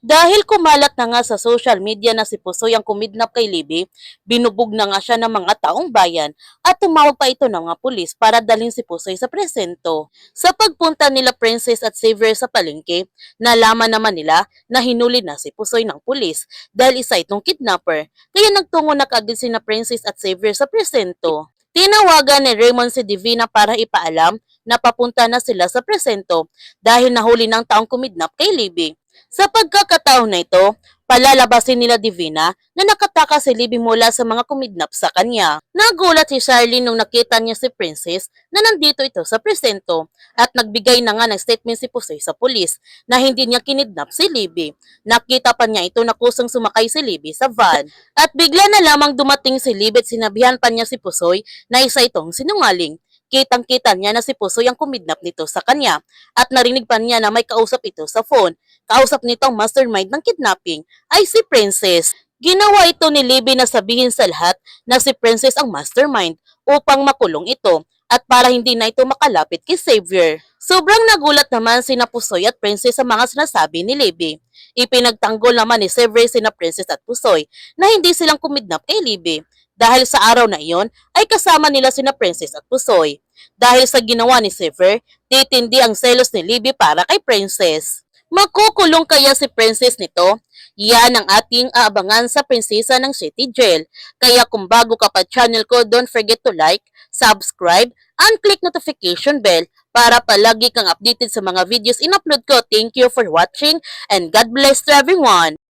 Dahil kumalat na nga sa social media na si Pusoy ang kumidnap kay Libby, binubog na nga siya ng mga taong bayan at tumawag pa ito ng mga pulis para dalhin si Pusoy sa presento. Sa pagpunta nila Princess at Xavier sa palengke, nalaman naman nila na hinuli na si Pusoy ng pulis dahil isa itong kidnapper, kaya nagtungo na kaagad sina Princess at Xavier sa presento. Tinawagan ni Raymond si Divina para ipaalam na papunta na sila sa presento dahil nahuli ng taong kumidnap kay Libby. Sa pagkakataon na ito, palalabasin nila Divina na nakataka si Libby mula sa mga kumidnap sa kanya. Nagulat si Charlene nung nakita niya si Princess na nandito ito sa presento at nagbigay na nga ng statement si Pusoy sa pulis na hindi niya kinidnap si Libby. Nakita pa niya ito na kusang sumakay si Libby sa van. At bigla na lamang dumating si Libby at sinabihan pa niya si Pusoy na isa itong sinungaling. Kitang-kita niya na si Pusoy ang kumidnap nito sa kanya at narinig pa niya na may kausap ito sa phone. Kausap nitong mastermind ng kidnapping ay si Princess. Ginawa ito ni Libby na sabihin sa lahat na si Princess ang mastermind upang makulong ito at para hindi na ito makalapit kay Xavier. Sobrang nagulat naman sina Pusoy at Princess sa mga sinasabi ni Libby. Ipinagtanggol naman ni Xavier sina Princess at Pusoy na hindi silang kumidnap kay Libby. Dahil sa araw na iyon ay kasama nila sina Princess at Pusoy. Dahil sa ginawa ni Xavier, titindi ang selos ni Libby para kay Princess. Makukulong kaya si Princess nito? Yan ang ating aabangan sa Prinsesa ng City Jail. Kaya kung bago ka pa channel ko, don't forget to like, subscribe, and click notification bell para palagi kang updated sa mga videos in-upload ko. Thank you for watching and God bless to everyone!